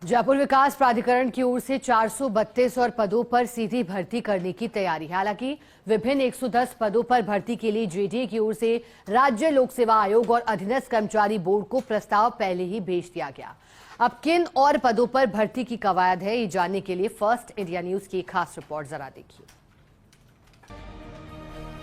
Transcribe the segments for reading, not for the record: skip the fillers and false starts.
जयपुर विकास प्राधिकरण की ओर से 432 और पदों पर सीधी भर्ती करने की तैयारी। हालांकि विभिन्न 110 पदों पर भर्ती के लिए जेडीए की ओर से राज्य लोक सेवा आयोग और अधीनस्थ कर्मचारी बोर्ड को प्रस्ताव पहले ही भेज दिया गया। अब किन और पदों पर भर्ती की कवायद है, ये जानने के लिए फर्स्ट इंडिया न्यूज की खास रिपोर्ट जरा देखिए।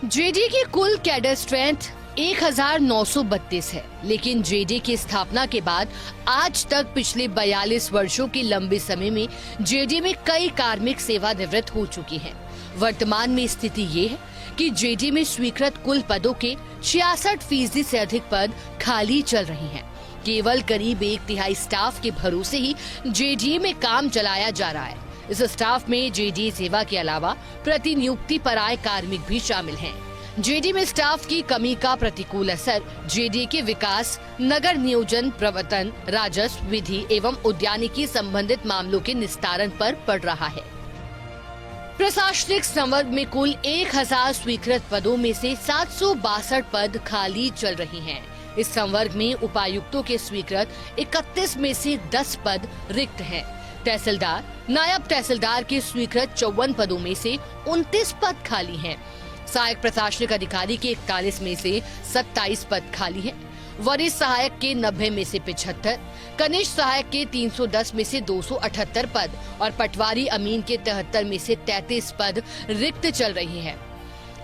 जेडीए की कुल कैडर स्ट्रेंथ 1932 है, लेकिन जेडीए की स्थापना के बाद आज तक पिछले 42 वर्षों के लंबे समय में जेडीए में कई कार्मिक सेवानिवृत्त हो चुकी हैं। वर्तमान में स्थिति ये है कि जेडीए में स्वीकृत कुल पदों के 66% से अधिक पद खाली चल रही हैं। केवल करीब 1/3 स्टाफ के भरोसे ही जेडीए में काम चलाया जा रहा है। इस स्टाफ में जेडीए सेवा के अलावा प्रतिनियुक्ति पर आए कार्मिक भी शामिल हैं। जेडीए में स्टाफ की कमी का प्रतिकूल असर जेडीए के विकास, नगर नियोजन, प्रवर्तन, राजस्व, विधि एवं उद्यानिकी संबंधित मामलों के निस्तारण पर पड़ रहा है। प्रशासनिक संवर्ग में कुल 1000 स्वीकृत पदों में से 762 पद खाली चल रही हैं। इस संवर्ग में उपायुक्तों के स्वीकृत 31 में से 10 पद रिक्त हैं। तहसीलदार, नायब तहसीलदार के स्वीकृत 54 पदों में से 29 पद खाली हैं। सहायक प्रशासनिक अधिकारी के 41 में से 27 पद खाली हैं। वरिष्ठ सहायक के 90 में से 75, कनिष्ठ सहायक के 310 में से 278 पद और पटवारी अमीन के 73 में से 33 पद रिक्त चल रही हैं।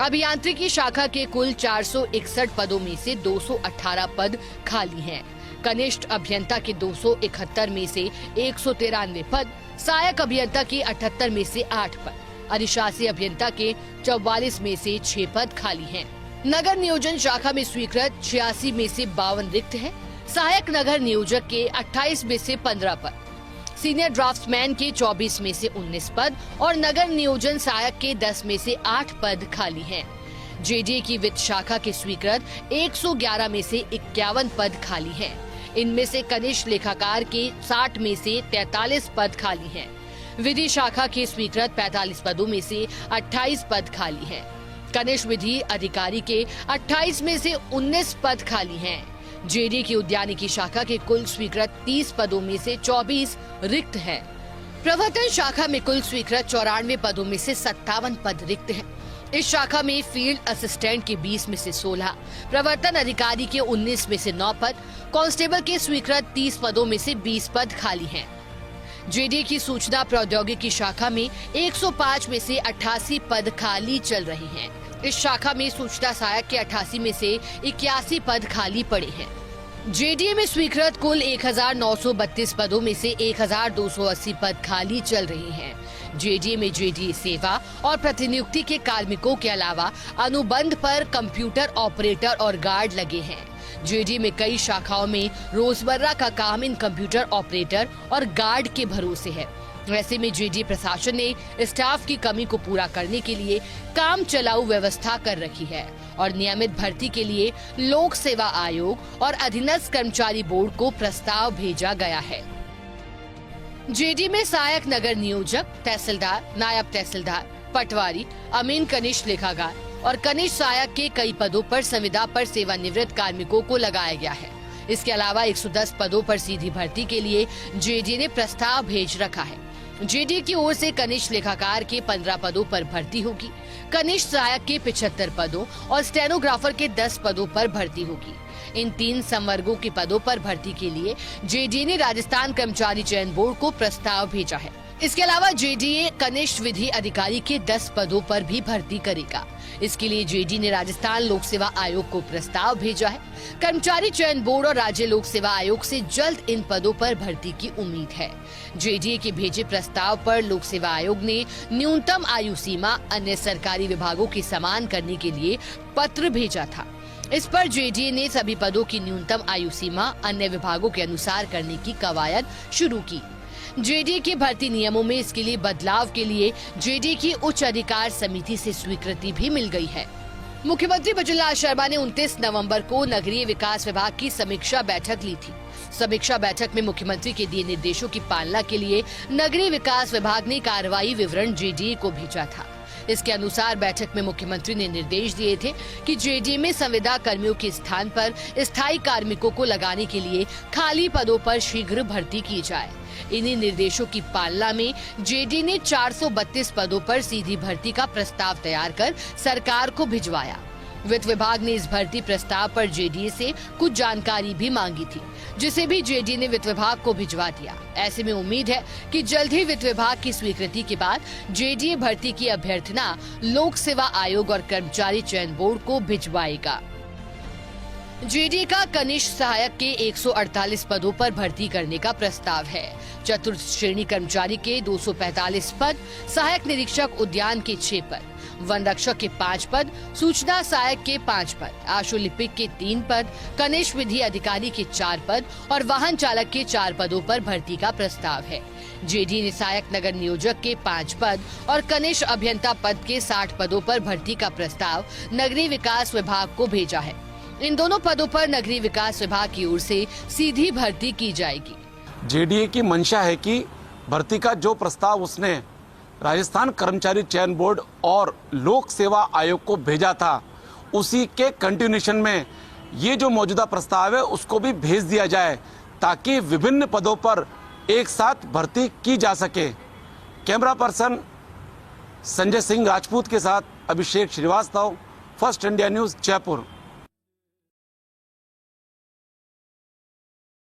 अभियांत्रिकी शाखा के कुल 461 पदों में से 218 पद खाली हैं। कनिष्ठ अभियंता के 271 में से 193 पद, सहायक अभियंता के 78 में से 8 पद, अधिशासी अभियंता के 44 में से 6 पद खाली हैं। नगर नियोजन शाखा में स्वीकृत 86 में से 52 रिक्त है। सहायक नगर नियोजक के 28 में से 15 पद, सीनियर ड्राफ्ट्समैन के 24 में से 19 पद और नगर नियोजन सहायक के 10 में से 8 पद खाली हैं। जेडीए की वित्त शाखा के स्वीकृत 111 में से 51 पद खाली हैं। इनमें से कनिष्ठ लेखाकार के 60 में से 43 पद खाली हैं। विधि शाखा के स्वीकृत 45 पदों में से 28 पद खाली हैं। कनिष्ठ विधि अधिकारी के 28 में से 19 पद खाली हैं। जेडीए की उद्यानिकी शाखा के कुल स्वीकृत 30 पदों में से 24 रिक्त हैं। प्रवर्तन शाखा में कुल स्वीकृत 94 पदों में से 57 पद रिक्त हैं। इस शाखा में फील्ड असिस्टेंट के 20 में से 16, प्रवर्तन अधिकारी के 19 में से 9 पद, कांस्टेबल के स्वीकृत 30 पदों में से 20 पद खाली हैं। जेडीए की सूचना प्रौद्योगिकी शाखा में 105 में से 88 पद खाली चल रही हैं। इस शाखा में सूचना सहायक के 88 में से 81 पद खाली पड़े हैं। जेडीए में स्वीकृत कुल 1932 पदों में से 1280 पद खाली चल रही हैं। जेडीए में जेडीए सेवा और प्रतिनियुक्ति के कार्मिकों के अलावा अनुबंध पर कंप्यूटर ऑपरेटर और गार्ड लगे हैं। जेडीए में कई शाखाओं में रोजमर्रा का काम इन कंप्यूटर ऑपरेटर और गार्ड के भरोसे है। ऐसे में जेडीए प्रशासन ने स्टाफ की कमी को पूरा करने के लिए काम चलाऊ व्यवस्था कर रखी है और नियमित भर्ती के लिए लोक सेवा आयोग और अधीनस्थ कर्मचारी बोर्ड को प्रस्ताव भेजा गया है। जेडीए में सहायक नगर नियोजक, तहसीलदार, नायब तहसीलदार, पटवारी, अमीन, कनिष्ठ लेखाकार और कनिष्ठ सहायक के कई पदों पर संविदा पर सेवानिवृत्त कार्मिकों को लगाया गया है। इसके अलावा 110 पदों पर सीधी भर्ती के लिए जेडीए ने प्रस्ताव भेज रखा है। जेडीए की ओर से कनिष्ठ लेखाकार के 15 पदों पर भर्ती होगी, कनिष्ठ सहायक के 75 पदों और स्टेनोग्राफर के 10 पदों पर भर्ती होगी। इन 3 संवर्गों के पदों पर भर्ती के लिए जेडीए ने राजस्थान कर्मचारी चयन बोर्ड को प्रस्ताव भेजा है। इसके अलावा जेडीए कनिष्ठ विधि अधिकारी के 10 पदों पर भी भर्ती करेगा। इसके लिए जेडीए ने राजस्थान लोक सेवा आयोग को प्रस्ताव भेजा है। कर्मचारी चयन बोर्ड और राज्य लोक सेवा आयोग से जल्द इन पदों पर भर्ती की उम्मीद है। जेडीए के भेजे प्रस्ताव पर लोक सेवा आयोग ने न्यूनतम आयु सीमा अन्य सरकारी विभागों के समान करने के लिए पत्र भेजा था। इस पर जेडीए ने सभी पदों की न्यूनतम आयु सीमा अन्य विभागों के अनुसार करने की कवायद शुरू की। जेडीए के भर्ती नियमों में इसके लिए बदलाव के लिए जेडीए की उच्च अधिकार समिति से स्वीकृति भी मिल गई है। मुख्यमंत्री बचनलाल शर्मा ने 29 नवंबर को नगरीय विकास विभाग की समीक्षा बैठक ली थी। समीक्षा बैठक में मुख्यमंत्री के दिए निर्देशों की पालना के लिए नगरीय विकास विभाग ने कार्रवाई विवरण जेडीए को भेजा था। इसके अनुसार बैठक में मुख्यमंत्री ने निर्देश दिए थे कि जेडीए में संविदा कर्मियों के स्थान पर स्थायी कार्मिकों को लगाने के लिए खाली पदों पर शीघ्र भर्ती की जाए। इन्हीं निर्देशों की पालना में जेडी ने 432 पदों पर सीधी भर्ती का प्रस्ताव तैयार कर सरकार को भिजवाया। वित्त विभाग ने इस भर्ती प्रस्ताव पर जेडीए से कुछ जानकारी भी मांगी थी, जिसे भी जेडीए ने वित्त विभाग को भिजवा दिया। ऐसे में उम्मीद है कि जल्द ही वित्त विभाग की स्वीकृति के बाद जेडीए भर्ती की अभ्यर्थना लोक सेवा आयोग और कर्मचारी चयन बोर्ड को भिजवाएगा। जेडीए का कनिष्ठ सहायक के 148 पदों पर भर्ती करने का प्रस्ताव है। चतुर्थ श्रेणी कर्मचारी के 245 पद, सहायक निरीक्षक उद्यान के 6 पद, वन रक्षक के 5 पद, सूचना सहायक के 5 पद, आशु लिपिक के 3 पद, कनिष्ठ विधि अधिकारी के 4 पद और वाहन चालक के 4 पदों पर भर्ती का प्रस्ताव है। जेडीए ने सहायक नगर नियोजक के 5 पद और कनिष्ठ अभियंता पद के 60 पदों पर भर्ती का प्रस्ताव नगरीय विकास विभाग को भेजा है। इन दोनों पदों पर नगरीय विकास विभाग की ओर से सीधी भर्ती की जाएगी। जेडीए की मंशा है कि भर्ती का जो प्रस्ताव उसने राजस्थान कर्मचारी चयन बोर्ड और लोक सेवा आयोग को भेजा था, उसी के कंटिन्यूएशन में ये जो मौजूदा प्रस्ताव है उसको भी भेज दिया जाए, ताकि विभिन्न पदों पर एक साथ भर्ती की जा सके। कैमरा पर्सन संजय सिंह राजपूत के साथ Abhishek Shrivastava, first India news, Jaipur.